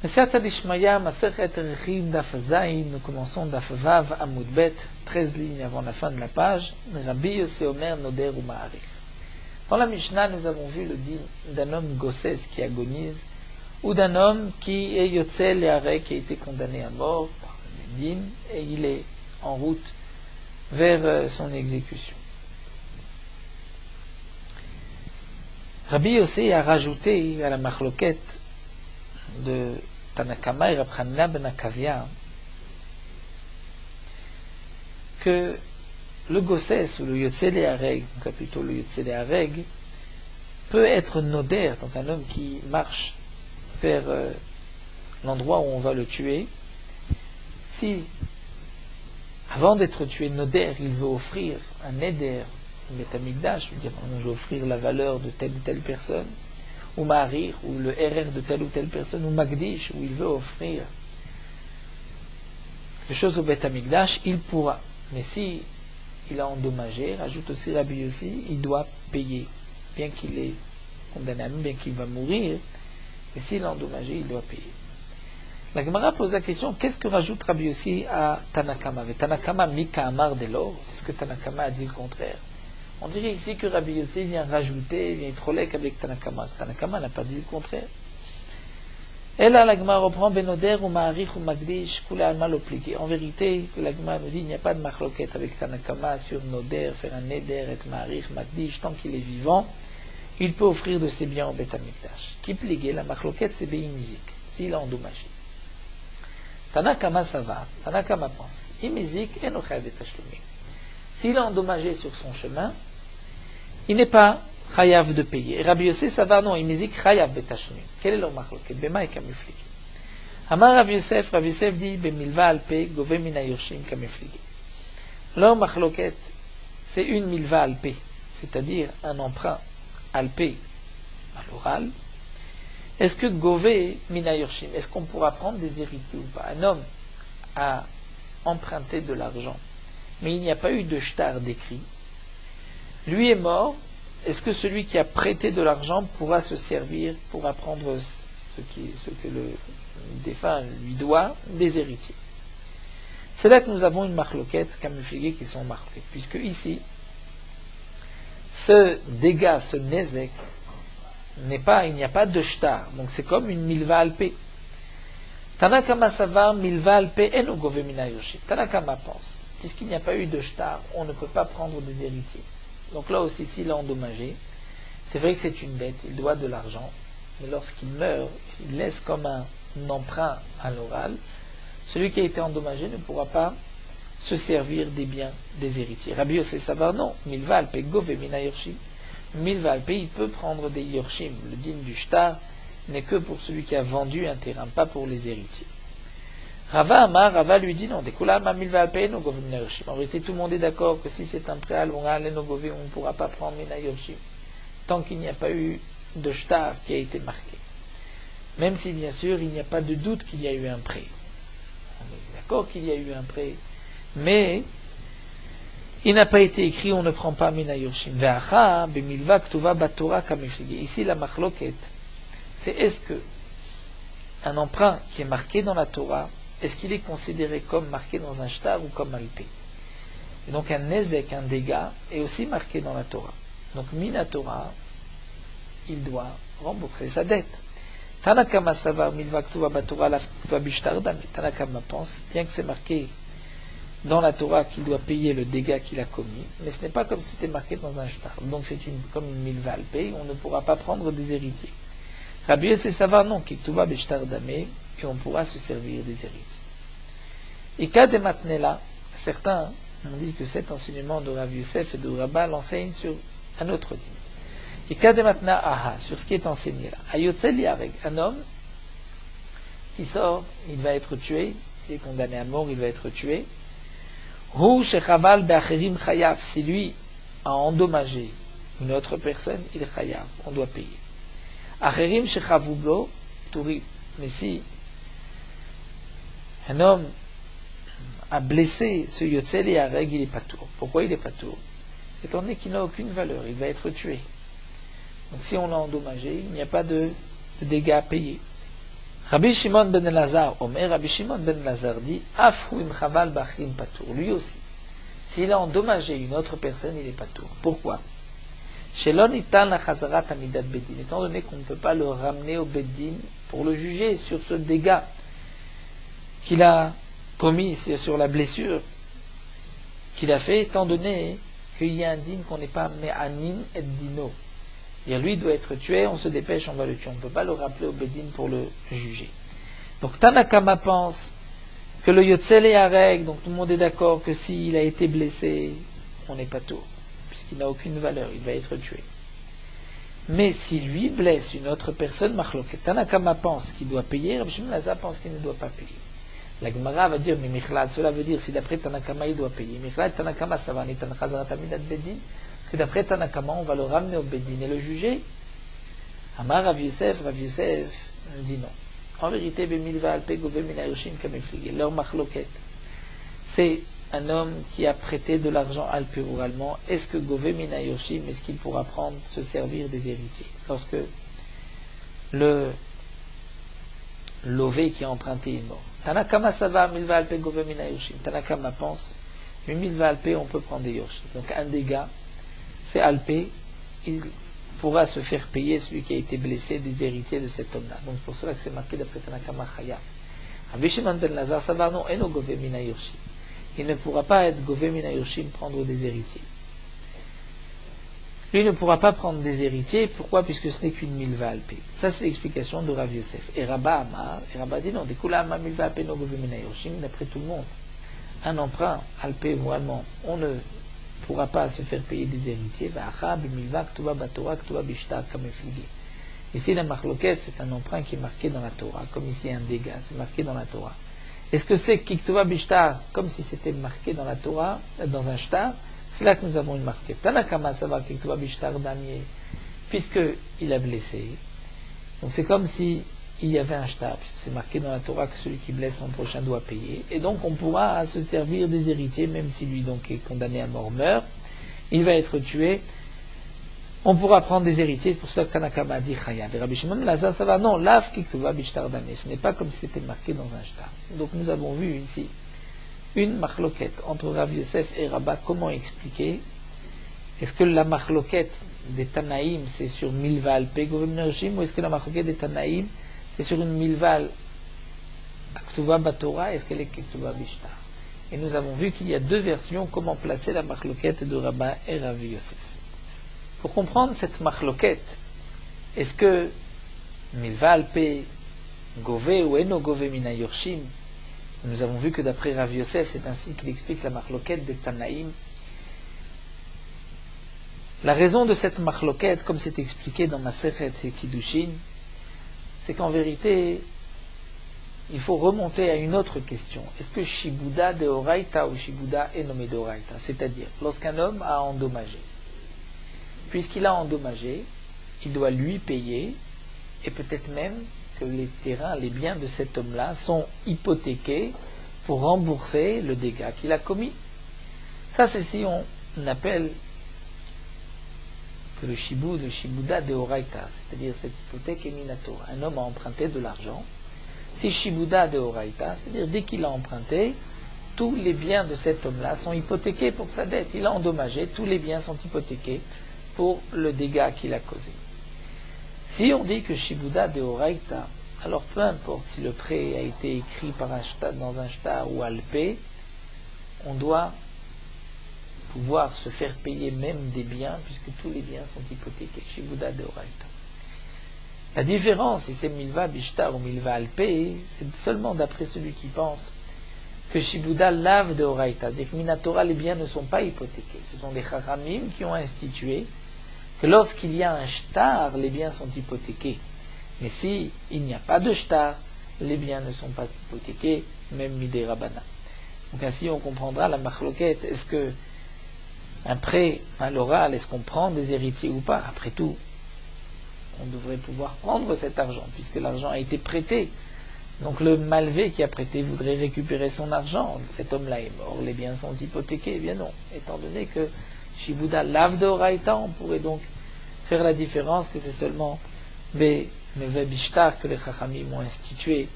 Mesiata d'Ishmaya, Masechet Rechim Daf Zayin, nous commençons Daf Vav Amud Bet, 13 lignes avant la fin de la page, Rabbi Yossi Omer Noder ou Ma'arif. Dans la Mishnah, nous avons vu le din d'un homme gossès qui agonise, ou d'un homme qui est Yotzel et Arek, qui a été condamné à mort par le din, et il est en route vers son exécution. Rabbi Yossi a rajouté à la machloket de Tanakama et Rab Chanina ben Akavia que le gossès ou le Yotzel et Areg, donc plutôt le Yotzel et Areg, peut être noder, donc un homme qui marche vers l'endroit où on va le tuer. Si, avant d'être tué noder, il veut offrir un éder, un Beth Amikdash, je veux offrir la valeur de telle ou telle personne, ou Ma'arir, ou le RR de telle ou telle personne, ou Magdish, où il veut offrir quelque chose au Beth Amikdash, il pourra. Mais si il a endommagé, rajoute aussi Rabbi Yossi, il doit payer, bien qu'il est condamné, bien qu'il va mourir, mais s'il a endommagé, il doit payer. La Gemara pose la question, qu'est-ce que rajoute Rabbi Yossi à Tanakama? Tanakama Mika Amar Delor, est-ce que Tanakama a dit le contraire? On dirait ici que Rabbi Yossi vient rajouter, vient être rolek avec Tanakama. Tanakama n'a pas dit le contraire. Et là, la Gemara reprend Benoder ou Ma'arich ou Magdish, Kula Alma l'obliqué. En vérité, la Gemara nous dit il n'y a pas de machloket avec Tanakama sur Noder, faire un Neder et Ma'arich, Magdish, tant qu'il est vivant, il peut offrir de ses biens au Beth Amikdash. Qui pligué, la machloket c'est Beimizik, s'il a endommagé. Tanakama ça va, Tanakama pense. Imizik et Nochav et Tashlumi. S'il a endommagé sur son chemin, il n'est pas chayav de payer. Rabbi Yossi, ça va, non, imizik chayav betashmi. Quel est leur machloket? Bema et kamifligi. Amar Rav Yosef dit, bemilva alpe, gove mina yoshim kamifligi. Leur machloket, c'est une milva alpe, c'est-à-dire un emprunt alpe à l'oral. Est-ce que gove mina yoshim, est-ce qu'on pourra prendre des héritiers ou pas? Un homme a emprunté de l'argent, mais il n'y a pas eu de shtar d'écrit. Lui est mort, est-ce que celui qui a prêté de l'argent pourra se servir, pourra prendre ce que le défunt lui doit des héritiers? C'est là que nous avons une machloket, kamufligé qui sont marqués, puisque ici, ce dégât, ce nezek, il n'y a pas de shtar, donc c'est comme une milva alpe. Tanakama savar milva alpe eno gove mina yoshim. Tanakama pense, puisqu'il n'y a pas eu de shtar, on ne peut pas prendre des héritiers. Donc là aussi, s'il a endommagé, c'est vrai que c'est une dette, il doit de l'argent, mais lorsqu'il meurt, il laisse comme un emprunt à l'oral. Celui qui a été endommagé ne pourra pas se servir des biens des héritiers. Rabbi Yossi Savar, non, milva alpe gove mina yorshim. Milva alpe, il peut prendre des yorshim. Le din du shtar n'est que pour celui qui a vendu un terrain, pas pour les héritiers. Rava Amar, Rava lui dit non, en vérité, tout le monde est d'accord que si c'est un préal, on ne pourra pas prendre mina yorshim tant qu'il n'y a pas eu de shtar qui a été marqué. Même si, bien sûr, il n'y a pas de doute qu'il y a eu un prêt. On est d'accord qu'il y a eu un prêt, mais il n'a pas été écrit, on ne prend pas mina yorshim. Ici, la machloket, c'est est-ce que un emprunt qui est marqué dans la Torah, est-ce qu'il est considéré comme marqué dans un shtar ou comme alpé? Et donc un nezek, un dégât, est aussi marqué dans la Torah. Donc mina Torah, il doit rembourser sa dette. Tanakama savar milva ktuva batorah la ktuva bishtar dami. Tanakama pense, bien que c'est marqué dans la Torah qu'il doit payer le dégât qu'il a commis, mais ce n'est pas comme si c'était marqué dans un shtar. Donc c'est comme une milva alpé, on ne pourra pas prendre des héritiers. Rabbi Yossi Savar, non, qui ktuva bishtar dami, et on pourra se servir des héritiers. Et qu'à des matnela, certains ont dit que cet enseignement de Rav Yosef et de Rabba l'enseigne sur un autre din. Et qu'à des matna aha, sur ce qui est enseigné là. Ayotzel yareg, un homme qui sort, il va être tué, il est condamné à mort, il va être tué. Hu shechaval be'acherim chayav, si lui a endommagé une autre personne, il est chayav, on doit payer. Acherim shechavublo, touri, mais si un homme a blessé ce Yotzel et Areg, il est patour. Pourquoi il est patour? Étant donné qu'il n'a aucune valeur, il va être tué. Donc si on l'a endommagé, il n'y a pas de dégâts à payer. Rabbi Shimon ben Elazar, Omer, Rabbi Shimon ben Elazar dit, Afou im chaval bachrim patour. Lui aussi, s'il a endommagé une autre personne, il est patour. Pourquoi? Shelon itan la chazarat amidat bedin. Étant donné qu'on ne peut pas le ramener au bedin pour le juger sur ce dégât qu'il a commis, sur la blessure qu'il a fait, étant donné qu'il y a un dîme qu'on n'est pas me'anin et dino. Lui doit être tué, on se dépêche, on va le tuer. On ne peut pas le rappeler au bedin pour le juger. Donc Tanakama pense que le Yotzele Yareg, donc tout le monde est d'accord que s'il a été blessé, on n'est pas tout, puisqu'il n'a aucune valeur, il va être tué. Mais si lui blesse une autre personne, Machloket, Tanakama pense qu'il doit payer, Rabbi Shimon Lazar pense qu'il ne doit pas payer. La Gemara va dire, mais Michlad, cela veut dire, si d'après Tanakama il doit payer. Michlad, Tanakama, ça va, Nitan Chazarat Amidat Bedin, que d'après Tanakama, on va le ramener au Bedin et le juger. Amar Rav Yosef dit non. En vérité, Bemilva Alpe Gove Mina Yoshim Kameflige, leur Machloket, c'est un homme qui a prêté de l'argent Alpe oralement. Est-ce que Gove Mina Yoshim, est-ce qu'il pourra prendre, se servir des héritiers? Lorsque le lové qui a emprunté est mort. Tanakama Sava, Milva Alpe Gove Mina Yoshim. Tanakama pense, mais Milva Alpe, on peut prendre des Yoshim. Donc un dégât, c'est Alpe, il pourra se faire payer celui qui a été blessé des héritiers de cet homme-là. Donc c'est pour cela que c'est marqué d'après Tanakama Chaya. Rabbi Shimon ben Lazar Savar non eno Gove Mina Yoshim. Il ne pourra pas être Gove Mina Yoshim, prendre des héritiers. Lui ne pourra pas prendre des héritiers. Pourquoi? Puisque ce n'est qu'une milva alpé. Ça, c'est l'explication de Rav Yosef. Et Rabba Amar, et Rabba dit non, des kula ma milva alpé no Gove Mina Yoshim, d'après tout le monde. Un emprunt alpé ou allemand, on ne pourra pas se faire payer des héritiers. Ici, la marloquette, c'est un emprunt qui est marqué dans la Torah, comme ici un dégât, c'est marqué dans la Torah. Est-ce que c'est Kiktuva Bishtar, comme si c'était marqué dans la Torah, dans un shtar? C'est là que nous avons une marquette. Tanakama Sava Kiktuva Bishtar Damier, puisqu'il a blessé. Donc c'est comme si il y avait un shtar, puisque c'est marqué dans la Torah que celui qui blesse son prochain doit payer. Et donc on pourra se servir des héritiers, même si lui donc est condamné à mort meurt, il va être tué. On pourra prendre des héritiers, c'est pour cela que Tanakama a dit Chayav. Et Rabbi Shimon Lazar, ça va, non, Lav Kiktuva Bishtar Damé, ce n'est pas comme si c'était marqué dans un shtar. Donc nous avons vu ici une machloquette entre Rav Yosef et Rabba. Comment expliquer? Est-ce que la machloquette des Tanaïm c'est sur Milval Pegovim Nershim, ou est-ce que la machloquette des Tanaïm c'est sur une Milval Aktuva Batora, est-ce qu'elle est Kiktuva Bishtar? Et nous avons vu qu'il y a deux versions comment placer la machloquette de Rabba et Rav Yosef. Pour comprendre cette machloquette, est-ce que Milva Alpe Gove ou Eno Gove Mina Yorshim? Nous avons vu que d'après Rav Yosef, c'est ainsi qu'il explique la machloquette des Tanaïm. La raison de cette machloquette, comme c'est expliqué dans Masechet et Kiddushin, c'est qu'en vérité, il faut remonter à une autre question. Est-ce que Shibuda de Oraita ou Shibuda Enome de Oraita? C'est-à-dire, lorsqu'un homme a endommagé, puisqu'il a endommagé, il doit lui payer, et peut-être même que les terrains, les biens de cet homme-là sont hypothéqués pour rembourser le dégât qu'il a commis. Ça, c'est si on appelle que le Shibuda de Oraita, c'est-à-dire cette hypothèque est minatora. Un homme a emprunté de l'argent. Si Shibuda de Oraita, c'est-à-dire dès qu'il a emprunté, tous les biens de cet homme-là sont hypothéqués pour sa dette. Il a endommagé, tous les biens sont hypothéqués pour le dégât qu'il a causé. Si on dit que Shibuda de Oraita, alors peu importe si le prêt a été écrit par un shtar, dans un shtar ou alpé, on doit pouvoir se faire payer même des biens, puisque tous les biens sont hypothéqués. Shibuda de Oraita. La différence, si c'est Milva Bishtar ou Milva Alpé, c'est seulement d'après celui qui pense que Shibuda lave de Oraita, c'est-à-dire que Minatora, les biens ne sont pas hypothéqués. Ce sont des Chachamim qui ont institué que lorsqu'il y a un shtar, les biens sont hypothéqués. Mais si il n'y a pas de shtar, les biens ne sont pas hypothéqués, même midé Rabbana. Donc ainsi on comprendra la machloquette. Est-ce que un prêt à l'oral, est-ce qu'on prend des héritiers ou pas? Après tout, on devrait pouvoir prendre cet argent, puisque l'argent a été prêté. Donc le malvé qui a prêté voudrait récupérer son argent. Cet homme-là est mort, les biens sont hypothéqués. Eh bien non, étant donné que Shibuda lave de Oraita, on pourrait donc faire la différence que c'est seulement Meve Bishtar, que les Chachamim ont institué,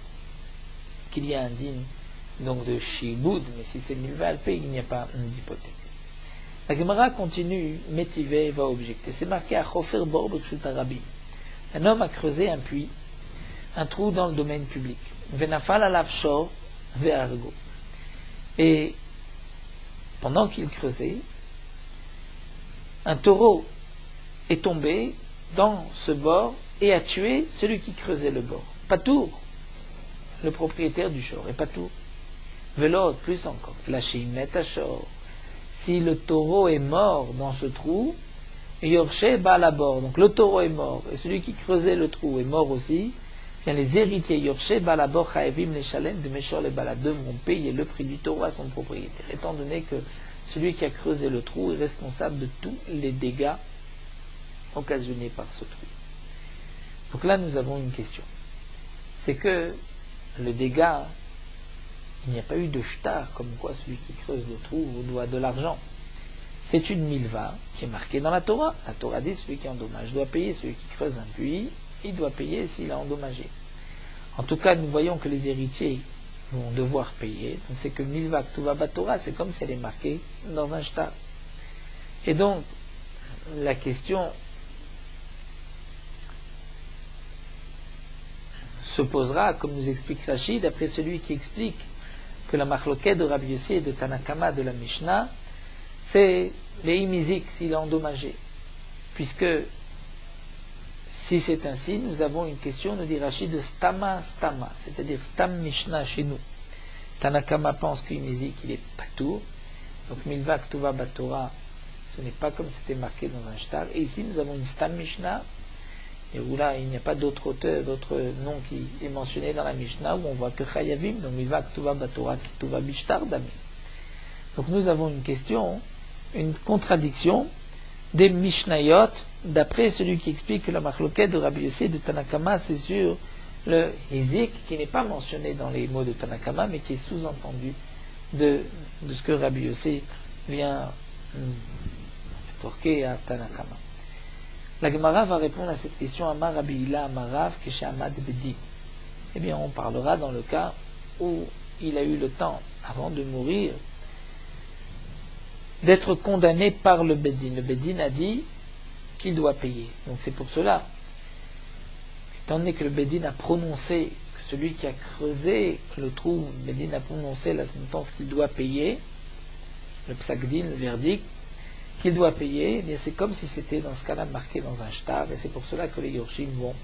qu'il y a un din donc de Shiboud, mais si c'est Milva Alpé, il n'y a pas d'hypothèque. La Gemara continue, Métivé va objecter. C'est marqué à Chofer Bor B'Kshut Rabbi. Un homme a creusé un puits, un trou dans le domaine public. Venafal alav shor ve'argo. Et pendant qu'il creusait, un taureau est tombé dans ce bord et a tué celui qui creusait le bord. Patour, le propriétaire du shor, et Patour. Velo, plus encore, lâché met à shor. Si le taureau est mort dans ce trou, Yorshe Balabor, donc le taureau est mort, et celui qui creusait le trou est mort aussi, bien les héritiers Yorshe Balabor Chaevim les Shalem de Meshor les Bala devront payer le prix du taureau à son propriétaire, étant donné que celui qui a creusé le trou est responsable de tous les dégâts occasionnés par ce trou. Donc là nous avons une question. C'est que le dégât, il n'y a pas eu de shtar, comme quoi celui qui creuse le trou doit de l'argent. C'est une milva qui est marquée dans la Torah. La Torah dit celui qui endommage doit payer, celui qui creuse un puits, il doit payer s'il a endommagé. En tout cas, nous voyons que les héritiers vont devoir payer. Donc c'est que milva ktuva batorah, c'est comme si elle est marquée dans un shtar. Et donc, la question se posera, comme nous explique Rachid, d'après celui qui explique que la marloquette de Rabbi Yossi et de Tanakama de la Mishnah, c'est les imizik s'il est endommagé. Puisque si c'est ainsi, nous avons une question, nous dit Rachid, de stama, c'est-à-dire stam Mishnah chez nous. Tanakama pense que imizik il est patour, donc milva ktuva batora, ce n'est pas comme c'était marqué dans un shtar. Et ici nous avons une stam Mishnah, et où là il n'y a pas d'autre auteur, d'autre nom qui est mentionné dans la Mishnah, où on voit que chayavim, donc milva ktuva batora, ktuva bishtar dami. Donc nous avons une question, une contradiction des Mishnayot, d'après celui qui explique que la marloquette de Rabbi Yossi de Tanakama, c'est sur le Hizik, qui n'est pas mentionné dans les mots de Tanakama, mais qui est sous-entendu de ce que Rabbi Yossi vient torquer à Tanakama. La Gemara va répondre à cette question, Amar Rabbi Hila Amarav Keshe Amad Bedi. Eh bien, on parlera dans le cas où il a eu le temps, avant de mourir, d'être condamné par le Bedin. Le Bedin a dit qu'il doit payer. Donc c'est pour cela, étant donné que le Bedin a prononcé, que celui qui a creusé le trou, le Bedin a prononcé la sentence qu'il doit payer, le Psakdin, le verdict, qu'il doit payer, mais c'est comme si c'était dans ce cas-là marqué dans un shtar, et c'est pour cela que les Yorshim vont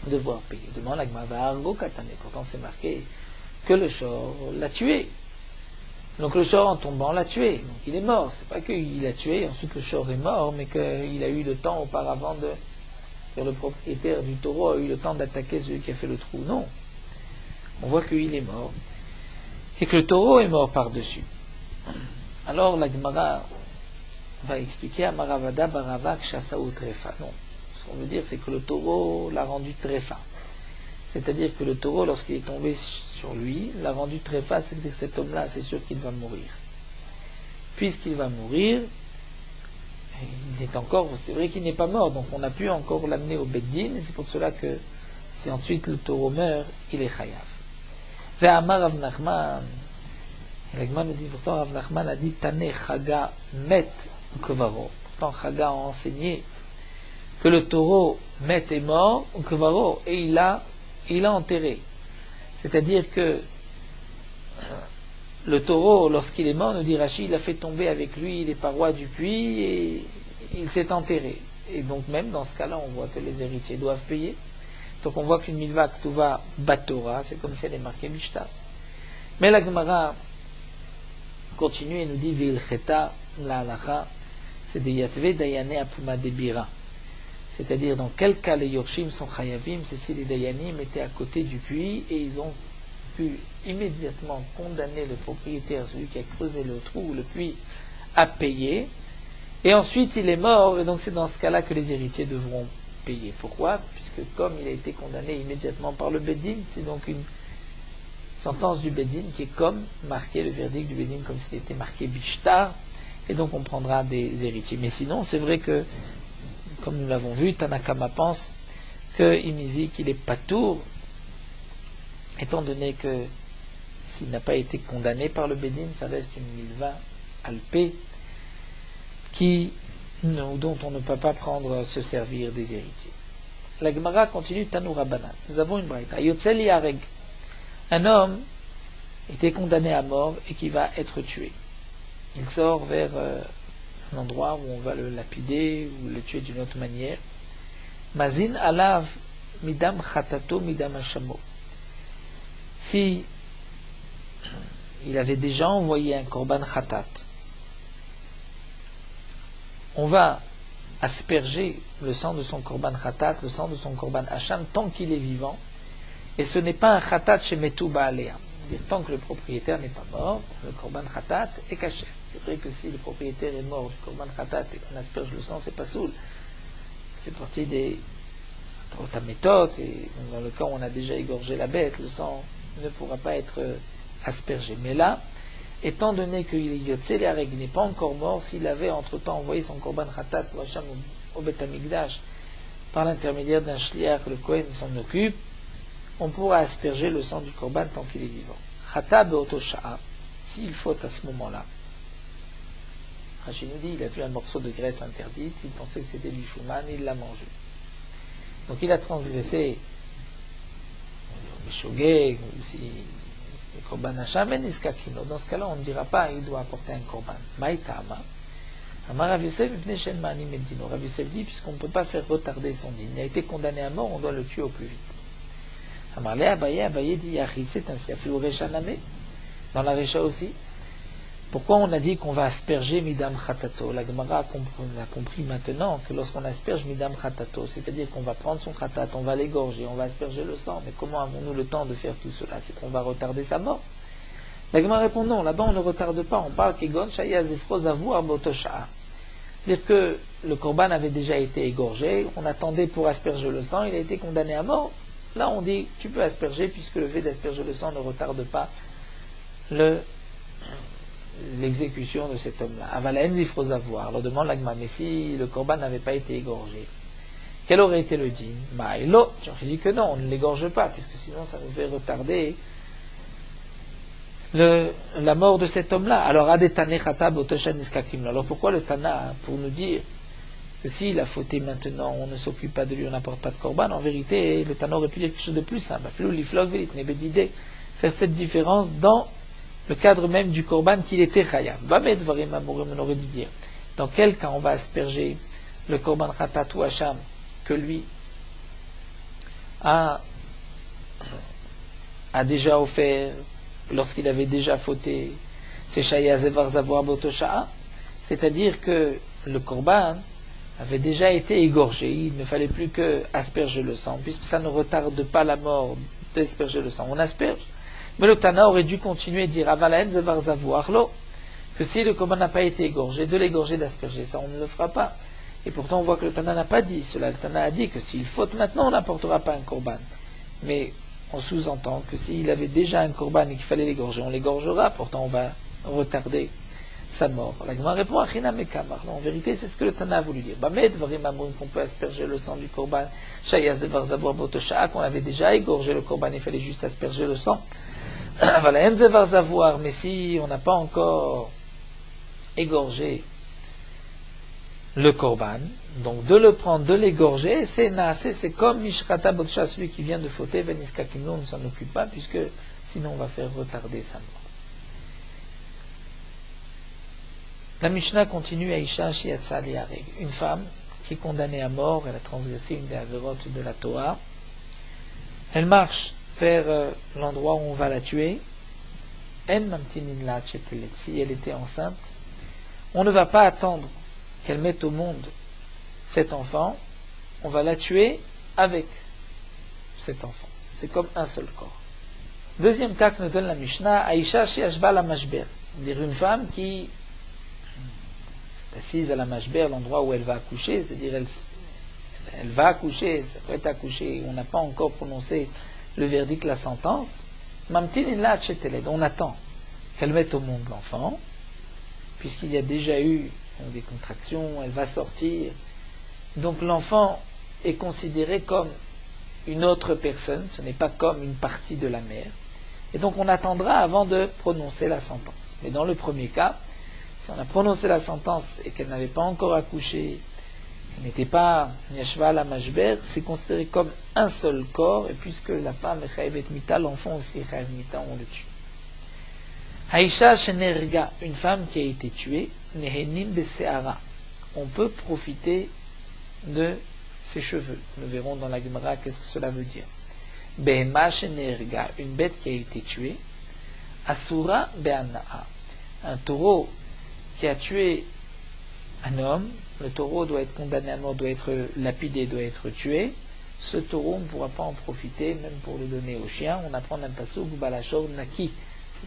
devoir payer. Demande la Gemara Argo Katane, pourtant c'est marqué que le Shor l'a tué. Donc le shor en tombant l'a tué, donc il est mort. C'est pas qu'il l'a tué et ensuite le shor est mort, mais qu'il a eu le temps auparavant le propriétaire du taureau a eu le temps d'attaquer celui qui a fait le trou. Non. On voit qu'il est mort et que le taureau est mort par-dessus. Alors la Gemara va expliquer à Maravada Baravak Chasaou Trefa. Non. Ce qu'on veut dire, c'est que le taureau l'a rendu Trefa. C'est-à-dire que le taureau, lorsqu'il est tombé sur lui, l'a rendu Trefa, c'est-à-dire que cet homme-là, c'est sûr qu'il va mourir. Puisqu'il va mourir, il est encore, c'est vrai qu'il n'est pas mort, donc on a pu encore l'amener au Beddin, et c'est pour cela que si ensuite le taureau meurt, il est chayav. Ve'amar Rav Nachman, et l'Agman nous dit, pourtant Rav Nachman a dit, Tane Chaga met Kevaro. Pourtant Chaga a enseigné que le taureau met est mort, Kevaro, et il l'a enterré. C'est-à-dire que le taureau, lorsqu'il est mort, nous dit Rachid, il a fait tomber avec lui les parois du puits et il s'est enterré. Et donc même dans ce cas-là, on voit que les héritiers doivent payer. Donc on voit qu'une milva ktuva batora, c'est comme si elle est marquée mishta. Mais la Gemara continue et nous dit Vilcheta la halacha, c'est des yatve dayane apuma debira. C'est-à-dire dans quel cas les yorshim sont chayavim, c'est si les dayanim étaient à côté du puits et ils ont pu immédiatement condamner le propriétaire, celui qui a creusé le trou ou le puits, à payer. Et ensuite il est mort, et donc c'est dans ce cas-là que les héritiers devront payer. Pourquoi ? Puisque comme il a été condamné immédiatement par le Bedin, c'est donc une sentence du Bedin qui est comme marqué, le verdict du Bedin comme s'il était marqué Bishtar, et donc on prendra des héritiers. Mais sinon, c'est vrai que, comme nous l'avons vu, Tanakama pense qu'il est patour, étant donné que s'il n'a pas été condamné par le Bédin, ça reste une milva alpée dont on ne peut pas se servir des héritiers. La Gemara continue, Tanoura Banan. Nous avons une braïta. Yotzeli Yareg. Un homme était condamné à mort et qui va être tué. Il sort vers un endroit où on va le lapider ou le tuer d'une autre manière. Mazin alav midam chatato midam hashamo. Si il avait déjà envoyé un korban khatat, on va asperger le sang de son korban khatat, le sang de son korban hacham, tant qu'il est vivant, et ce n'est pas un khatat chez Metou Baalea. Tant que le propriétaire n'est pas mort, le korban khatat est caché. C'est vrai que si le propriétaire est mort du korban khatat et qu'on asperge le sang, c'est pas soul. Ça fait partie des méthodes, et dans le cas où on a déjà égorgé la bête, le sang ne pourra pas être aspergé. Mais là, étant donné qu'il n'est pas encore mort, s'il avait entre-temps envoyé son korban khatat ou hacham au Bet Hamikdash par l'intermédiaire d'un shliach, le Kohen s'en occupe, on pourra asperger le sang du korban tant qu'il est vivant. Chata be'oto sha'a, s'il faut à ce moment-là. Rachid nous dit, il a vu un morceau de graisse interdite, il pensait que c'était du chouman, il l'a mangé. Donc il a transgressé le shogeg, ou si le korban hacham et niskakino. Dans ce cas-là, on ne dira pas, il doit apporter un korban. Maïtama. Amar Rav Yosef ibn Shen Ma'ani Medino. Rav Yosef dit, puisqu'on ne peut pas faire retarder son dîne, il a été condamné à mort, on doit le tuer au plus vite. Amar le Abaye dit, Yachi, c'est ainsi. Afilou Recha Name. Dans la Recha aussi. Pourquoi on a dit qu'on va asperger Midam Khatato? La Gemara a compris maintenant que lorsqu'on asperge Midam Khatato, c'est-à-dire qu'on va prendre son khatat, on va l'égorger, on va asperger le sang. Mais comment avons-nous le temps de faire tout cela? C'est qu'on va retarder sa mort. La Gemara répond non, là-bas on ne retarde pas, on parle Kegon Shaya Zefro Zavu Arbotosha'a. C'est-à-dire que le korban avait déjà été égorgé, on attendait pour asperger le sang, il a été condamné à mort. Là on dit tu peux asperger puisque le fait d'asperger le sang ne retarde pas l'exécution de cet homme-là. Avalaen Zifro Zavu. Alors demande la Gemara, mais si le korban n'avait pas été égorgé, quel aurait été le din? Maïlo, j'aurais dit que non, on ne l'égorge pas, puisque sinon ça nous fait retarder la mort de cet homme-là. Alors, alors pourquoi le Tana? Pour nous dire que s'il a fauté maintenant, on ne s'occupe pas de lui, on n'apporte pas de korban. En vérité, le Tana aurait pu dire quelque chose de plus simple. Faire cette différence dans le cadre même du korban qu'il était chayav. On aurait dû dire dans quel cas on va asperger le korban khatat ou hacham que lui a déjà offert lorsqu'il avait déjà fauté, c'est Shaya Zevar Zavoa Botosha'a, c'est-à-dire que le korban avait déjà été égorgé, il ne fallait plus que asperger le sang, puisque ça ne retarde pas la mort d'asperger le sang. On asperge, mais le Tana aurait dû continuer à dire Avalaen Zevar Zavoa Arlo, que si le korban n'a pas été égorgé, de l'égorger, d'asperger ça, on ne le fera pas. Et pourtant on voit que le Tana n'a pas dit cela. Le Tana a dit que s'il faute maintenant, on n'apportera pas un korban. Mais on sous-entend que s'il avait déjà un korban et qu'il fallait l'égorger, on l'égorgera, pourtant on va retarder sa mort. La Gemara répond à China Mekamar. En vérité, c'est ce que le Tana a voulu dire. Bamed Varim Amrim, qu'on peut asperger le sang du korban, Shaya Zevar Zavoa Botosha'a, qu'on avait déjà égorgé le korban, il fallait juste asperger le sang. Voilà, En Zevar Zavoar, mais si on n'a pas encore égorgé le korban, donc de le prendre, de l'égorger, c'est comme Mishkata Botcha, celui qui vient de fauter, Veniska Kimno, on ne s'en occupe pas, puisque sinon on va faire retarder sa mort. La Mishnah continue à Isha Shiatsa Liareg, une femme qui est condamnée à mort, elle a transgressé une des avérotes de la Torah, elle marche vers l'endroit où on va la tuer, En Mamtinin La Chetelet, si elle était enceinte, on ne va pas attendre qu'elle mette au monde cet enfant, on va la tuer avec cet enfant. C'est comme un seul corps. Deuxième cas que nous donne la Mishnah, Aïcha Shiashba la Mashber, c'est-à-dire une femme qui est assise à la Mashber, l'endroit où elle va accoucher, c'est-à-dire elle va accoucher, ça peut être accouché, on n'a pas encore prononcé le verdict, la sentence. Mamtin la Cheteled, on attend qu'elle mette au monde l'enfant, puisqu'il y a déjà eu des contractions, elle va sortir. Donc l'enfant est considéré comme une autre personne, ce n'est pas comme une partie de la mère. Et donc on attendra avant de prononcer la sentence. Mais dans le premier cas, si on a prononcé la sentence et qu'elle n'avait pas encore accouché, qu'elle n'était pas Yashva la Mashber, c'est considéré comme un seul corps, et puisque la femme est Chayevet Mita, l'enfant aussi est Chayev Mita, on le tue. Haïcha Shenerga, une femme qui a été tuée, Nehenim Beseara, on peut profiter de ses cheveux. Nous verrons dans la Gemara qu'est-ce que cela veut dire. Behema Shenerga, une bête qui a été tuée, Asura Be'ana'a, un taureau qui a tué un homme, le taureau doit être condamné à mort, doit être lapidé, doit être tué. Ce taureau, on ne pourra pas en profiter, même pour le donner au chien. On apprend d'un passouk, Balachor Naki,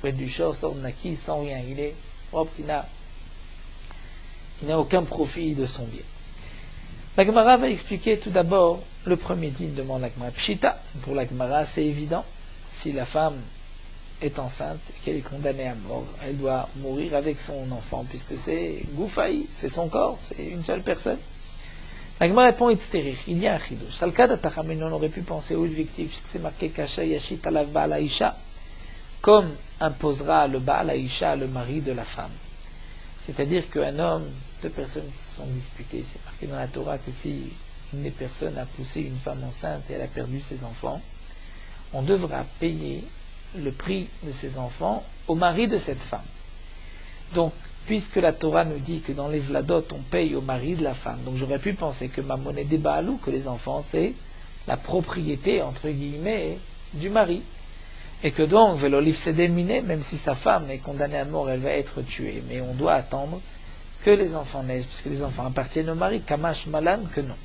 près du shor sort Naki sans rien, il est propre, il n'a aucun profit de son bien. La Gemara va expliquer tout d'abord le premier din, demande la Gemara. Pshita, pour la Gemara, c'est évident. Si la femme est enceinte et qu'elle est condamnée à mort, elle doit mourir avec son enfant, puisque c'est Goufaï, c'est son corps, c'est une seule personne. La Gemara répond Itzterir, il y a un chidouche. Salkad Atachamen, on aurait pu penser où il victime, puisque c'est marqué Kasha Yashit Alav Baal Aisha, comme imposera le Baal Aisha, le mari de la femme. C'est-à-dire qu'un homme, deux personnes qui se sont disputées, c'est marqué dans la Torah que si une des personnes a poussé une femme enceinte et elle a perdu ses enfants, on devra payer le prix de ses enfants au mari de cette femme. Donc, puisque la Torah nous dit que dans les Vladot, on paye au mari de la femme, donc j'aurais pu penser que ma monnaie des Baalou, que les enfants, c'est la propriété, entre guillemets, du mari. Et que donc, Velolif s'est déminé, même si sa femme est condamnée à mort, elle va être tuée. Mais on doit attendre que les enfants naissent, puisque les enfants appartiennent au mari, Kamash Malan, que non.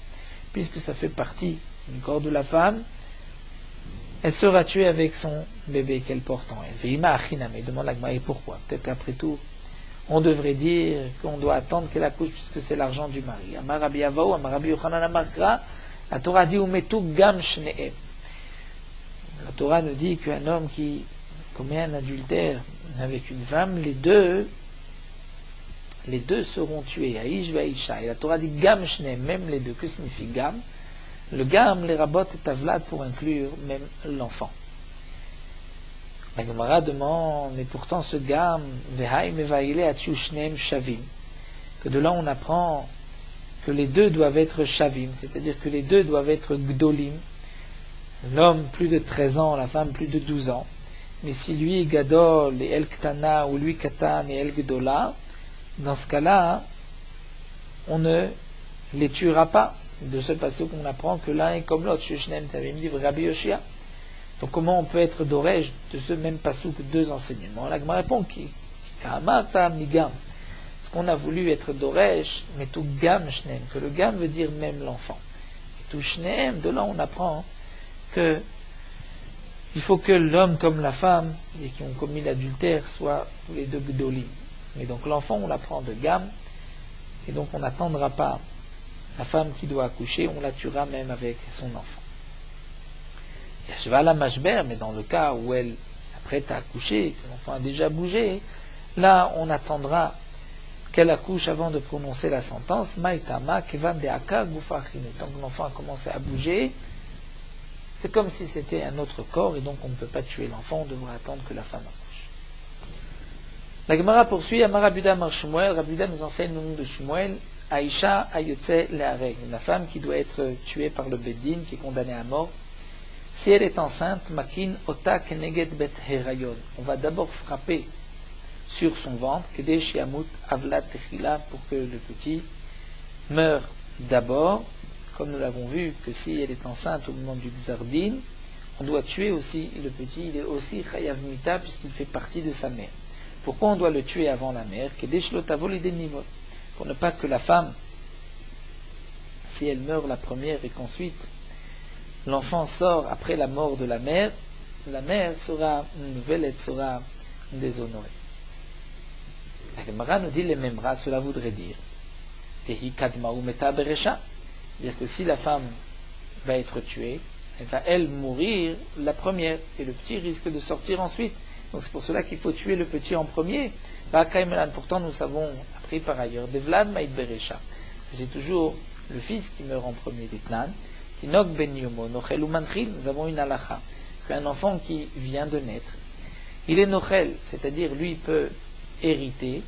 Puisque ça fait partie du corps de la femme, elle sera tuée avec son bébé qu'elle porte en elle. Veima Achiname, demande la Gemara, et pourquoi? Peut-être après tout, on devrait dire qu'on doit attendre qu'elle accouche puisque c'est l'argent du mari. Amar Rabbi Avaou, Amar Rabbi Yochanan Amar Kra, la Torah dit Umetu Gam Shne'em. La Torah nous dit qu'un homme qui commet un adultère avec une femme, les deux seront tués. Aïch Vaïcha. Et la Torah dit Gam Shne'em, même les deux. Que signifie Gam? Le Gam, les rabot et Tavlad pour inclure même l'enfant. La Gemara demande, mais pourtant ce Gam, que de là on apprend que les deux doivent être Shavim, c'est-à-dire que les deux doivent être Gdolim, l'homme plus de 13 ans, la femme plus de 12 ans, mais si lui est Gadol et El Ktana, ou lui Katan et El Gdola, dans ce cas-là, on ne les tuera pas. De ce passage qu'on apprend que l'un est comme l'autre, Sheshnem Tavim dit Rabbi Yoshia. Donc comment on peut être d'orège de ce même passouk, deux enseignements? La Gemara répond qui Kamata Migam. Ce qu'on a voulu être d'orège, mais tout Gam Shnem, que le Gam veut dire même l'enfant. Et tout Shnem, de là on apprend que il faut que l'homme comme la femme, et qui ont commis l'adultère, soient tous les deux Gdolim. Mais donc l'enfant on l'apprend de Gam, et donc on n'attendra pas la femme qui doit accoucher, on la tuera même avec son enfant. Yashva la Mashber, mais dans le cas où elle s'apprête à accoucher, que l'enfant a déjà bougé, là on attendra qu'elle accouche avant de prononcer la sentence. Maïtama kevan deaka gufachinu. Tant que l'enfant a commencé à bouger, c'est comme si c'était un autre corps, et donc on ne peut pas tuer l'enfant, on devra attendre que la femme accouche. La Gemara poursuit, Amar Rabuda Mar Shmuel, Rabuda nous enseigne le nom de Shmuel, Aïcha Ayotse Lehareg, la femme qui doit être tuée par le Beddin, qui est condamnée à mort. Si elle est enceinte, Makin Ota Keneged Bet Herayon, on va d'abord frapper sur son ventre, Kedesh Yamut Avlat Techila, pour que le petit meure d'abord, comme nous l'avons vu, que si elle est enceinte au moment du Xardin, on doit tuer aussi le petit, il est aussi Chayav Mita, puisqu'il fait partie de sa mère. Pourquoi on doit le tuer avant la mère? Kedesh Lotavol Idenivol, pour ne pas que la femme, si elle meurt la première et qu'ensuite l'enfant sort après la mort de la mère sera une nouvelle, elle sera déshonorée. La Gemara nous dit les mêmes bras, cela voudrait dire Tehi Kadma ou Meta Beresha, dire que si la femme va être tuée, elle va elle mourir la première, et le petit risque de sortir ensuite. Donc c'est pour cela qu'il faut tuer le petit en premier. Pourtant nous savons appris par ailleurs, Devlad Maïd Beresha, c'est toujours le fils qui meurt en premier d'Etnan, Tinok ben yomo, nochel ou manchil, nous avons une halakha, qu'un enfant qui vient de naître, il est nochel, c'est-à-dire lui peut hériter,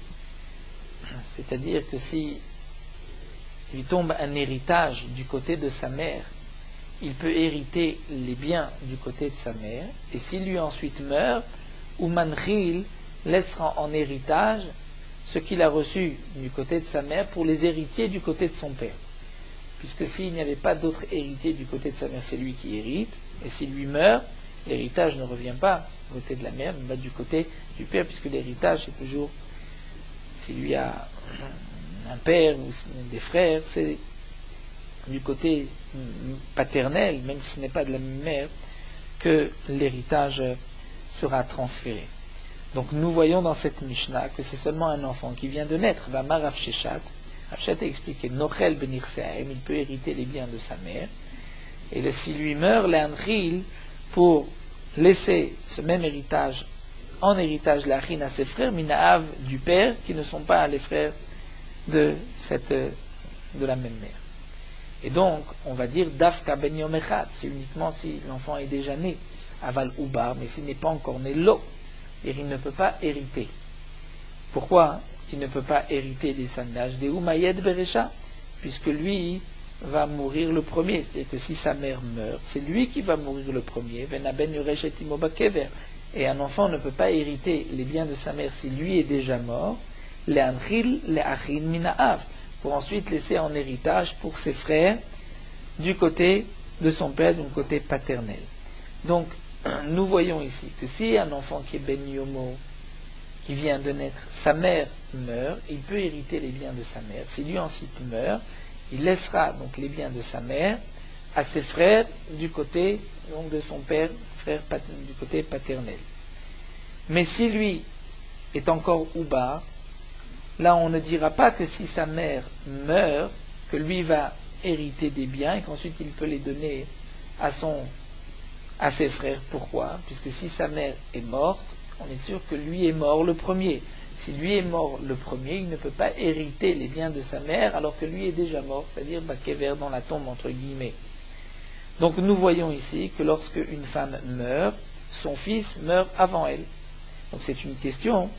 c'est-à-dire que si lui tombe un héritage du côté de sa mère, il peut hériter les biens du côté de sa mère, et s'il lui ensuite meurt, ou manchil laissera en héritage ce qu'il a reçu du côté de sa mère pour les héritiers du côté de son père. Puisque s'il n'y avait pas d'autres héritiers du côté de sa mère, c'est lui qui hérite, et s'il lui meurt, l'héritage ne revient pas du côté de la mère, mais du côté du père, puisque l'héritage c'est toujours, s'il lui a un père ou des frères, c'est du côté paternel, même si ce n'est pas de la même mère, que l'héritage sera transféré. Donc nous voyons dans cette Mishnah que c'est seulement un enfant qui vient de naître, Vamar Rav Sheshat. Rav Sheshat a expliqué, Nochel ben Irseaim, il peut hériter les biens de sa mère, et s'il lui meurt, l'Anchil, pour laisser ce même héritage en héritage l'Achin à ses frères, Minaav du père, qui ne sont pas les frères de la même mère. Et donc, on va dire Dafka ben Yom Echad, c'est uniquement si l'enfant est déjà né, Aval Ubar, mais s'il n'est pas encore né, Lo, et il ne peut pas hériter. Pourquoi il ne peut pas hériter des sandages des Umayed Beresha? Puisque lui va mourir le premier, c'est-à-dire que si sa mère meurt, c'est lui qui va mourir le premier, Venaben Yuresh et Timobakever. Et un enfant ne peut pas hériter les biens de sa mère si lui est déjà mort, Le'anchil le'achin mina'av, pour ensuite laisser en héritage pour ses frères du côté de son père, du côté paternel. Donc, nous voyons ici que si un enfant qui est ben yomo, qui vient de naître, sa mère meurt, il peut hériter les biens de sa mère. Si lui ensuite meurt, il laissera donc les biens de sa mère à ses frères du côté donc de son père, frère du côté paternel. Mais si lui est encore oubar, là on ne dira pas que si sa mère meurt, que lui va hériter des biens et qu'ensuite il peut les donner à ses frères. Pourquoi? Puisque si sa mère est morte, on est sûr que lui est mort le premier. Si lui est mort le premier, il ne peut pas hériter les biens de sa mère alors que lui est déjà mort, c'est-à-dire Bakever dans la tombe entre guillemets. Donc nous voyons ici que lorsque une femme meurt, son fils meurt avant elle. Donc c'est une question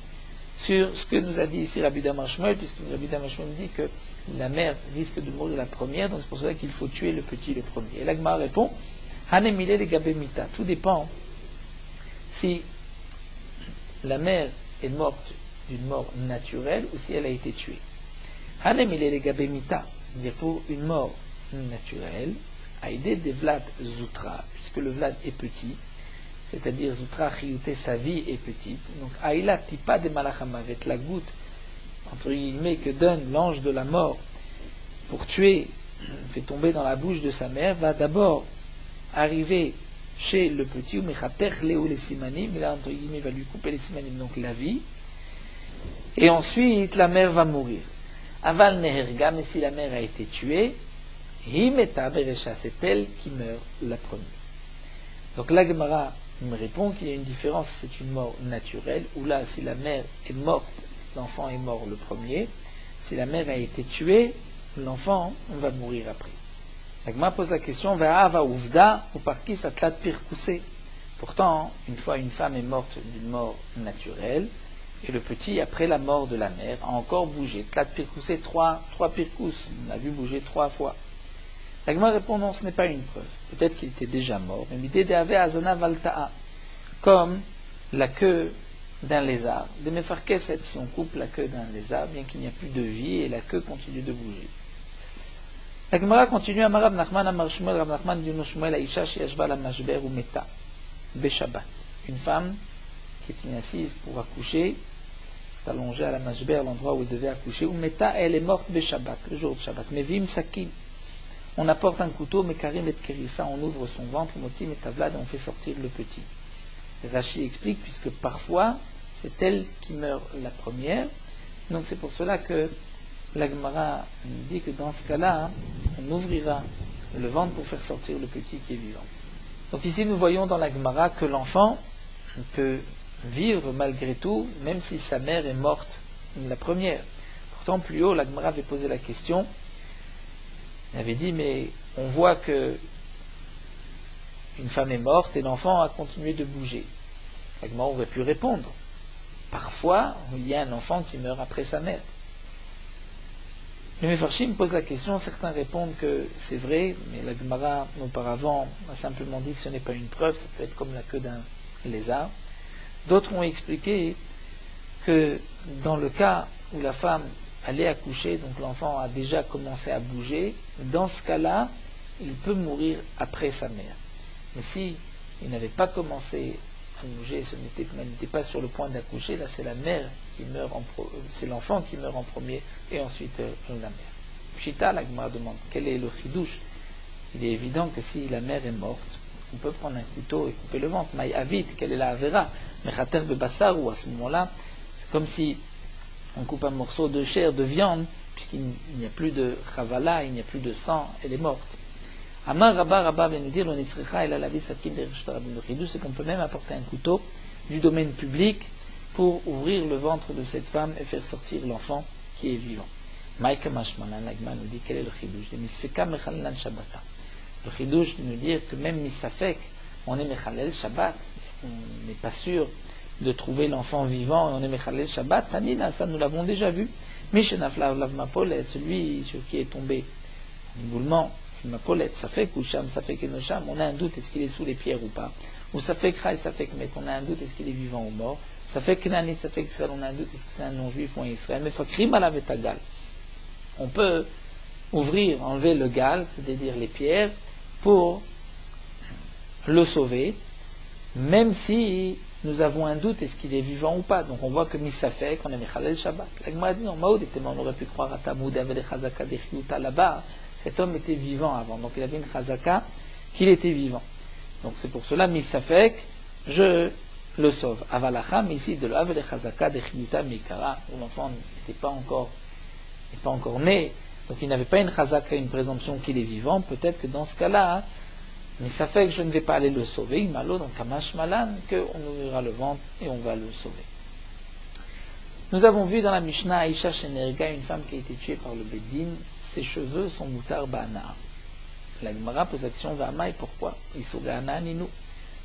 sur ce que nous a dit ici Rabbi Damar Shmuel, puisque Rabbi Damar Shmuel dit que la mère risque de mourir la première, donc c'est pour cela qu'il faut tuer le petit le premier. Et l'Agma répond, Hanemile le Gabemita, tout dépend si la mère est morte d'une mort naturelle ou si elle a été tuée. Hanemile le Gabemita, c'est-à-dire pour une mort naturelle, Aïdé de Vlad Zoutra, puisque le Vlad est petit, c'est-à-dire Zoutra Chiyuté, sa vie est petite, donc Aïla Tipa de Malachamavet, la goutte, entre guillemets, que donne l'ange de la mort pour tuer, fait tomber dans la bouche de sa mère, va d'abord arriver chez le petit, ou Mechater Léo les Simanim, mais là, entre guillemets, va lui couper les Simanim, donc la vie, et ensuite la mère va mourir. Aval Neherga, mais si la mère a été tuée, Himeta Beresha, c'est elle qui meurt la première. Donc la Gemara me répond qu'il y a une différence, c'est une mort naturelle, où là, si la mère est morte, l'enfant est mort le premier. Si la mère a été tuée, l'enfant va mourir après. La Gemara pose la question, Va'ava Uvda, ou par qui ça tlat pirkoussé. Pourtant, une fois une femme est morte d'une mort naturelle, et le petit, après la mort de la mère, a encore bougé. Tlat pirkoussé, trois pirkous, on a vu bouger 3 fois. La Gemara répond non, ce n'est pas une preuve. Peut-être qu'il était déjà mort, mais l'idée d'Ave Azana Valta'a, comme la queue d'un lézard. De Mefarkeset, si on coupe la queue d'un lézard, bien qu'il n'y a plus de vie, et la queue continue de bouger. La Gemara continue, Amar Rav Nachman, Amar Shmuel, Rav Nachman, Dino Shmuel, Aisha, Shiashba, la Mashber, ou Meta, Beshabbat. Une femme qui est assise pour accoucher, s'est allongée à la Mashber, l'endroit où elle devait accoucher, ou Meta, elle est morte Beshabbat, le jour de Shabbat. Mevim Sakim. On apporte un couteau, Mekarim et Kerissa, on ouvre son ventre, Motsim et Tavlad, et on fait sortir le petit. Rashi explique, puisque parfois, c'est elle qui meurt la première. Donc c'est pour cela que la Gemara dit que dans ce cas-là, on ouvrira le ventre pour faire sortir le petit qui est vivant. Donc ici, nous voyons dans la Gemara que l'enfant peut vivre malgré tout, même si sa mère est morte la première. Pourtant, plus haut, la Gemara avait posé la question. Il avait dit, mais on voit que une femme est morte et l'enfant a continué de bouger. La Gemara aurait pu répondre. Parfois, il y a un enfant qui meurt après sa mère. Le Mefarshim pose la question, certains répondent que c'est vrai, mais la Gemara auparavant a simplement dit que ce n'est pas une preuve, ça peut être comme la queue d'un lézard. D'autres ont expliqué que dans le cas où la femme allait accoucher, donc l'enfant a déjà commencé à bouger, dans ce cas-là, il peut mourir après sa mère. Mais si il n'avait pas commencé à bouger, il n'était pas sur le point d'accoucher, là c'est la mère qui meurt c'est l'enfant qui meurt en premier et ensuite la mère. Pshita, la Gemara demande quel est le chidouche. Il est évident que si la mère est morte, on peut prendre un couteau et couper le ventre. Maï avit, quelle est la avera? Mechater bebassar, ou à ce moment-là, c'est comme si on coupe un morceau de chair, de viande, puisqu'il n'y a plus de chavala, il n'y a plus de sang, elle est morte. Amar Rabba vient nous dire, le chidouche, c'est qu'on peut même apporter un couteau du domaine public pour ouvrir le ventre de cette femme et faire sortir l'enfant qui est vivant. Maïka Mashmalan, l'agma nous dit quel est le chidouche. Le chidouche de nous dire que même misafek, on est mechalel Shabbat, on n'est pas sûr de trouver l'enfant vivant et on est mechalel Shabbat. Tanina, ça nous l'avons déjà vu. Mishenaflav lav mapolet, celui sur qui est tombé un éboulement, une mapolet, safek ou sham, safek et no sham, on a un doute, est-ce qu'il est sous les pierres ou pas. Ou safek rai, safek met, on a un doute, est-ce qu'il est vivant ou mort. Ça fait que Nani, ça fait que on a un doute, est-ce que c'est un non-juif ou un Israël. Mais fakrim à la vetagal. On peut ouvrir, enlever le gal, c'est-à-dire les pierres, pour le sauver, même si nous avons un doute, est-ce qu'il est vivant ou pas. Donc on voit que Misafek, on est Mechalel Shabbat. La Gemara dit, non, Maoud était mort, on aurait pu croire à Tamoud, avec les Chazaka des Chiyuta là-bas. Cet homme était vivant avant, donc il avait une Chazaka qu'il était vivant. Donc c'est pour cela, Misafek, je le sauve. Avalacham, ici, de l'Av et Chazaka de Chiyuta Mikara, où l'enfant n'est pas encore né, donc il n'avait pas une Chazaka, une présomption qu'il est vivant, peut-être que dans ce cas-là, mais ça fait que je ne vais pas aller le sauver, Imalo, donc Kamash Malan, qu'on ouvrira le ventre et on va le sauver. Nous avons vu dans la Mishnah, Aïcha Shenerga, une femme qui a été tuée par le Beddin, ses cheveux sont moutar ba'ana. La Gemara pose la question, Va'ama, et pourquoi? Isur ba'ana ninu.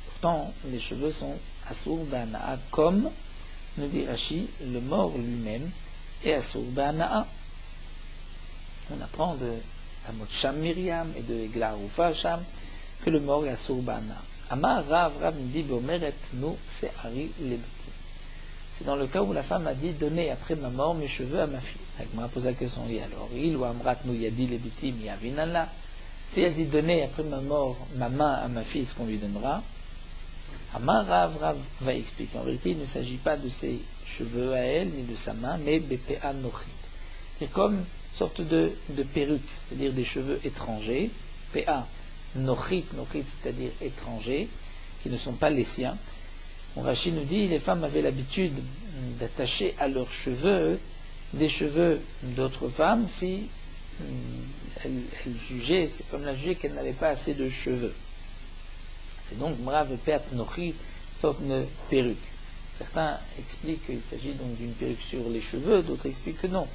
Pourtant, les cheveux sont Asur Ba'ana'a, comme nous dit Rashi, le mort lui-même est Asur Ba'ana'a. On apprend de Tamot Sham Miriam et de Egla Rufa Sham que le mort est Asur Ba'ana'a. Amar Rav nous dit Beomeret nous c'est Ari Lebeti. C'est dans le cas où la femme a dit donnez après ma mort mes cheveux à ma fille. La Gemara pose la question, et alors il ou Amrat nous Yadi Lebeti Miyavinallah. Si elle dit donnez après ma mort ma main à ma fille, est-ce qu'on lui donnera? Amar Rav va expliquer. En vérité, il ne s'agit pas de ses cheveux à elle, ni de sa main, mais BPA Nochit. C'est comme une sorte de perruque, c'est-à-dire des cheveux étrangers. PA Nochit, c'est-à-dire étrangers, qui ne sont pas les siens. Rashi nous dit les femmes avaient l'habitude d'attacher à leurs cheveux des cheveux d'autres femmes si elles jugeaient, ces femmes-là jugeaient qu'elles n'avaient pas assez de cheveux. C'est donc Mrav Peat Nochi, sorte de perruque. Certains expliquent qu'il s'agit donc d'une perruque sur les cheveux, d'autres expliquent que non.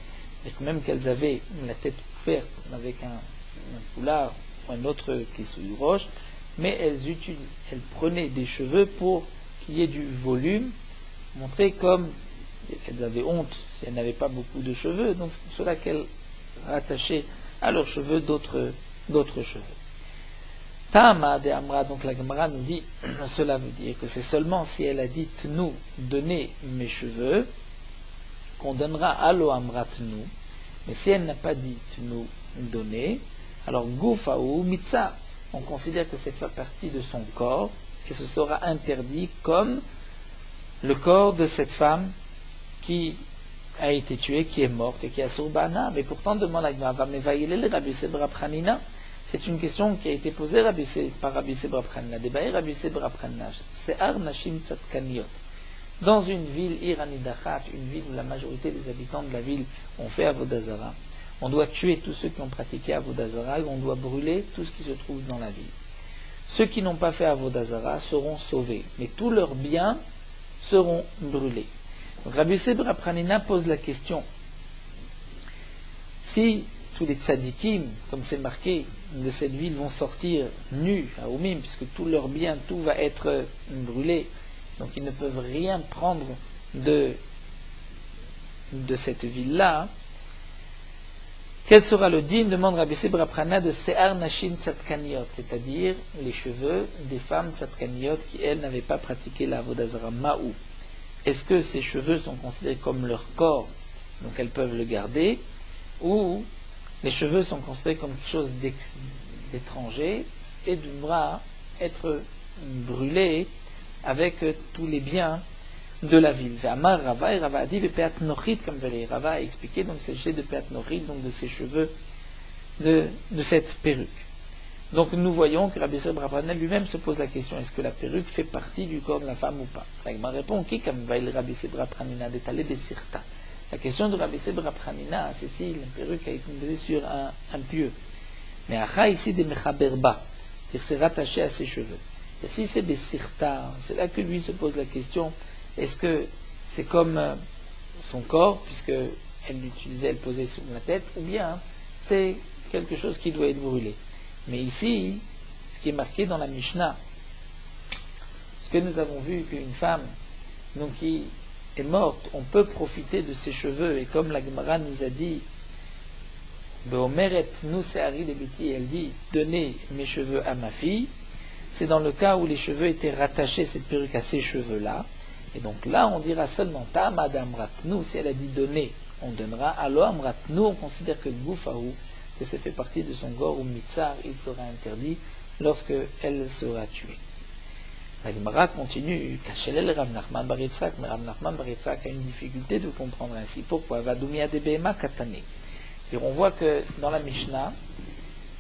C'est-à-dire que même qu'elles avaient la tête couverte avec un foulard ou un autre qui sous roche, mais elles prenaient des cheveux pour qu'il y ait du volume, montrer comme elles avaient honte si elles n'avaient pas beaucoup de cheveux, donc c'est pour cela qu'elles rattachaient à leurs cheveux d'autres cheveux. Ta'ama de Amra, donc la Gemara nous dit, cela veut dire que c'est seulement si elle a dit nous donnez mes cheveux, qu'on donnera allo Amrat nous, mais si elle n'a pas dit nous donner, alors Goufaou Mitza, on considère que c'est fait partie de son corps, et ce sera interdit comme le corps de cette femme qui a été tuée, qui est morte et qui a Surbana, mais pourtant demande la Gemara, Rabbi Sebra Pranina. C'est une question qui a été posée par Rabbi Sebra Pranina. Débaï Rabbi Sebra Pranina. C'est Ar Nashim Tzadkaniot. Dans une ville Iranidachat, une ville où la majorité des habitants de la ville ont fait Avodazara, on doit tuer tous ceux qui ont pratiqué Avodazara et on doit brûler tout ce qui se trouve dans la ville. Ceux qui n'ont pas fait Avodazara seront sauvés, mais tous leurs biens seront brûlés. Donc Rabbi Sebra Pranina pose la question, si tous les tzadikim, comme c'est marqué, de cette ville vont sortir nus à Oumim, puisque tout leur bien, tout va être brûlé. Donc ils ne peuvent rien prendre de cette ville-là. Quel sera le din, demande Rabbi Sibra Prana, de Se'ar Nashim Tzadkaniot, c'est-à-dire les cheveux des femmes Tzadkaniot qui, elles, n'avaient pas pratiqué la Avodazara Ma'ou. Est-ce que ces cheveux sont considérés comme leur corps, donc elles peuvent le garder, ou les cheveux sont considérés comme quelque chose d'étranger et devra être brûlé avec tous les biens de la ville. Amar Rava, et Rava a dit Peat Nochit, comme Rava a expliqué, donc c'est le jet de Peat Nochit, donc de ses cheveux, de cette perruque. Donc nous voyons que Rabbi Sibra Prana lui-même se pose la question, est-ce que la perruque fait partie du corps de la femme ou pas? L'Agma répond, qui comme Rabbi Sibra Pranina d'étaler des sirta. La question de Rabbi Sibra Pranina, c'est si la perruque a été posée sur un pieu. Mais Acha ici des Mechaberba, c'est-à-dire c'est rattaché à ses cheveux. Et si c'est des sirta, c'est là que lui se pose la question, est-ce que c'est comme son corps, puisqu'elle l'utilisait, elle posait sur la tête, ou bien c'est quelque chose qui doit être brûlé. Mais ici, ce qui est marqué dans la Mishnah, ce que nous avons vu qu'une femme donc, qui est morte, on peut profiter de ses cheveux, et comme la Gemara nous a dit, Beomeret nous se'ari de Biti, elle dit, donnez mes cheveux à ma fille, c'est dans le cas où les cheveux étaient rattachés, cette perruque, à ces cheveux-là, et donc là, on dira seulement ta madame ratnou, si elle a dit donner, on donnera, alors ratnou, on considère que goufaou, que ça fait partie de son gore ou mitzar, il sera interdit lorsque elle sera tuée. La Gemara continue, Kachelel Rav Nachman bar Yitzhak, mais Rav Nachman bar Yitzhak a une difficulté de comprendre ainsi. Pourquoi? Vadumia de Behema katane. C'est-à-dire, on voit que dans la Mishnah,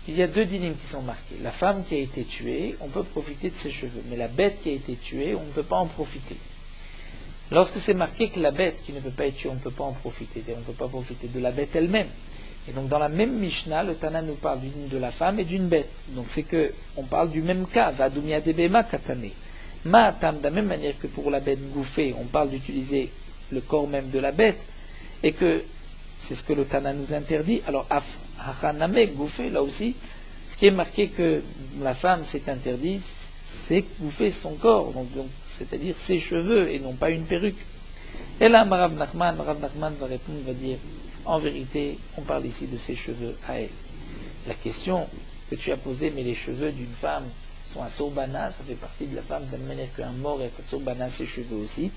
il y a deux dynimes qui sont marqués. La femme qui a été tuée, on peut profiter de ses cheveux, mais la bête qui a été tuée, on ne peut pas en profiter. Lorsque c'est marqué que la bête qui ne peut pas être tuée, on ne peut pas en profiter, on ne peut pas profiter de la bête elle-même. Et donc dans la même Mishnah, le Tana nous parle de la femme et d'une bête. Donc c'est que on parle du même cas, Vadumia debema katane. Ma'atam, de la même manière que pour la bête gouffée, on parle d'utiliser le corps même de la bête, et que c'est ce que le Tana nous interdit. Alors Hachaname, gouffé, là aussi, ce qui est marqué que la femme s'est interdit, c'est gouffer son corps, donc c'est-à-dire ses cheveux, et non pas une perruque. Et là, Rav Nachman va répondre, va dire, en vérité, on parle ici de ses cheveux à elle. La question que tu as posée, mais les cheveux d'une femme sont à Sorbana, ça fait partie de la femme de la même manière qu'un mort est à Sorbana, ses cheveux aussi,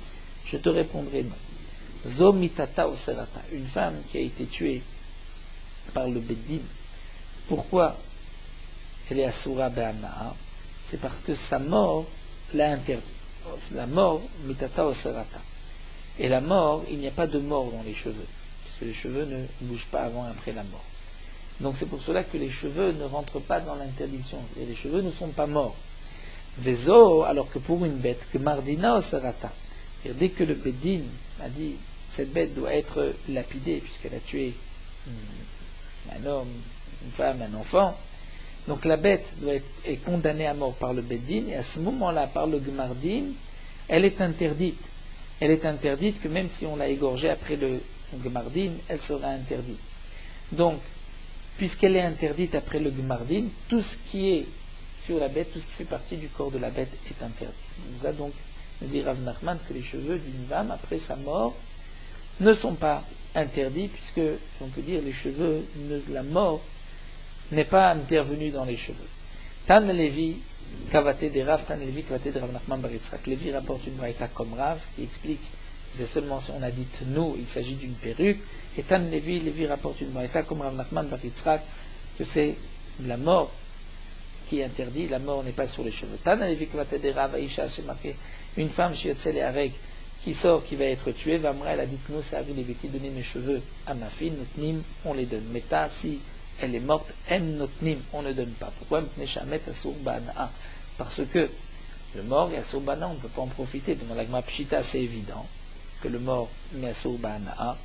je te répondrai non. Zomitata ou serata, une femme qui a été tuée par le Beddin, pourquoi elle est à Soura Be'ana'a? C'est parce que sa mort l'a interdit. La mort, mitata ou serata. Et la mort, il n'y a pas de mort dans les cheveux, puisque les cheveux ne bougent pas avant et après la mort. Donc c'est pour cela que les cheveux ne rentrent pas dans l'interdiction, et les cheveux ne sont pas morts. Vezo, alors que pour une bête, que mardina ou serata, dès que le Beddin a dit cette bête doit être lapidée, puisqu'elle a tué un homme, une femme, un enfant, donc la bête est condamnée à mort par le Beddin, et à ce moment-là, par le Gmardin, elle est interdite. Elle est interdite que même si on l'a égorgée après le Gmardin, elle sera interdite. Donc, puisqu'elle est interdite après le Gmardin, tout ce qui est sur la bête, tout ce qui fait partie du corps de la bête est interdit. C'est là donc, nous dit Rav Nachman que les cheveux d'une femme, après sa mort, ne sont pas interdits, puisque, on peut dire, les cheveux, la mort n'est pas intervenue dans les cheveux. Tan Levi, Kavate de Rav, Tan Levi, Kavate de Rav Nachman bar Yitzhak. Levi rapporte une braïta comme Rav, qui explique que c'est seulement si on a dit nous, il s'agit d'une perruque, et Tan Levi rapporte une braïta comme Rav Nachman bar Yitzhak, que c'est la mort qui est interdit, la mort n'est pas sur les cheveux. Tan Levi, Kavate de Rav, Aisha, c'est marqué, une femme, Shiotzel et Arek, qui sort, qui va être tuée, Vamra, elle a dit que nous, ça a vu les bêtises, donner mes cheveux à ma fille, Notnim, on les donne. Mais si elle est morte, En Notnim, on ne donne pas. Pourquoi parce que le mort et à Sorbana, on ne peut pas en profiter. Dans la Gemara Pshita, c'est évident que le mort met à Sorbana.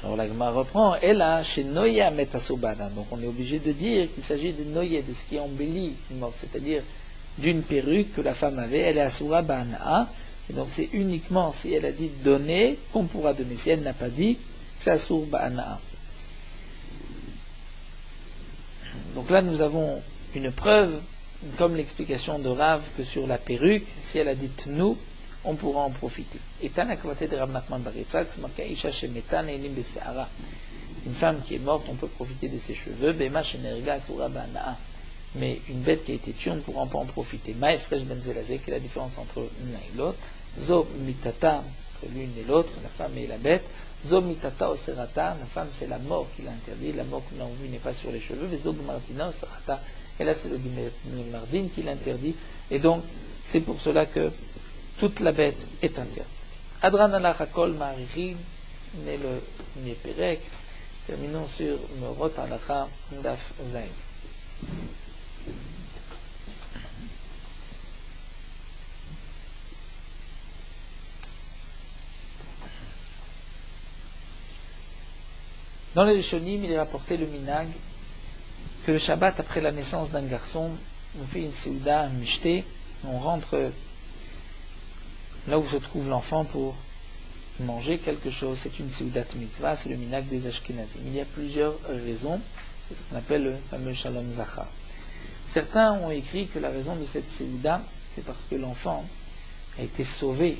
Alors la Gemara reprend, et là, chez Noya met à Sorbana. Donc on est obligé de dire qu'il s'agit de Noya, de ce qui embellit une mort, c'est-à-dire d'une perruque que la femme avait, elle est à Sorbana. Et donc c'est uniquement si elle a dit donner qu'on pourra donner. Si elle n'a pas dit, c'est Assour Ba'ana'a. Donc là, nous avons une preuve, comme l'explication de Rav, que sur la perruque, si elle a dit nous, on pourra en profiter. Et Tanakvate de Rav Nachman bar Yitzhak, c'est marqué Isha shemetan einim bese'ara. Une femme qui est morte, on peut profiter de ses cheveux. Bema shenerga asura ba'ana'a. Mais une bête qui a été tuée, on ne pourra pas en profiter. Ma'efresh ben zelazé, quelle est la différence entre l'un et l'autre? Zo mitata, entre l'une et l'autre, la femme et la bête. Zo mitata oserata, la femme c'est la mort qui l'interdit. La mort que nous avons vue n'est pas sur les cheveux. Mais zo gmartina oserata, et là c'est le gmardin qui l'interdit. Et donc, c'est pour cela que toute la bête est interdite. Adran ala hakol ma'arichin, né le Nieperek. Terminons sur Merot Halacha Daf Zayn. Dans les Rishonim, il est rapporté le minag que le Shabbat, après la naissance d'un garçon, on fait une seuda, un mishté, on rentre là où se trouve l'enfant pour manger quelque chose. C'est une seudat mitzvah, c'est le minag des Ashkenazim. Il y a plusieurs raisons, c'est ce qu'on appelle le fameux Shalom Zachar. Certains ont écrit que la raison de cette seuda, c'est parce que l'enfant a été sauvé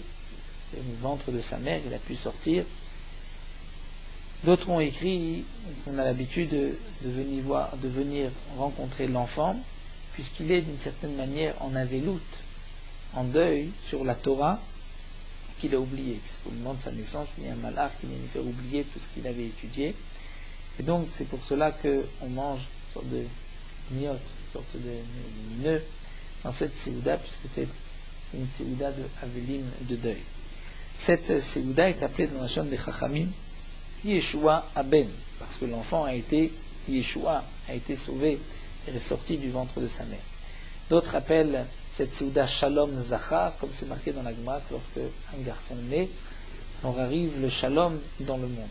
du ventre de sa mère, il a pu sortir. D'autres ont écrit qu'on a l'habitude de venir rencontrer l'enfant, puisqu'il est d'une certaine manière en avelout, en deuil sur la Torah qu'il a oublié, puisqu'au moment de sa naissance, il y a un malach qui vient lui faire oublier tout ce qu'il avait étudié. Et donc, c'est pour cela qu'on mange une sorte de miote, une sorte de nœud dans cette séouda, puisque c'est une séouda de avelim, de deuil. Cette séouda est appelée dans la chaîne des Chachamim Yeshua Aben, parce que l'enfant a été Yeshua, a été sauvé et est sorti du ventre de sa mère. D'autres appellent cette séouda Shalom Zachar, comme c'est marqué dans la Gemara, lorsque un garçon naît, alors arrive le Shalom dans le monde.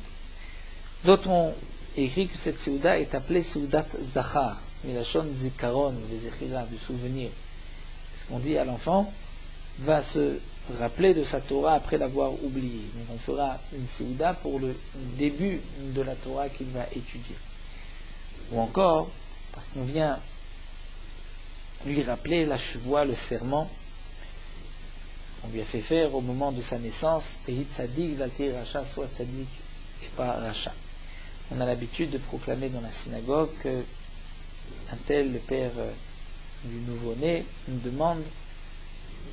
D'autres ont écrit que cette séouda est appelée séoudat Zachar, Milachon Zikaron, les Zechira, du souvenir. On dit à l'enfant, va se rappeler de sa Torah après l'avoir oublié. Donc on fera une séouda pour le début de la Torah qu'il va étudier. Ou encore, parce qu'on vient lui rappeler la chevoie, le serment qu'on lui a fait faire au moment de sa naissance, Tehit Tzadik, Valtir Racha, soit Tzadik et pas Racha. On a l'habitude de proclamer dans la synagogue que un tel, le père du nouveau-né, nous demande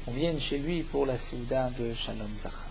qu'on vienne chez lui pour la séouda de Shalom Zachar.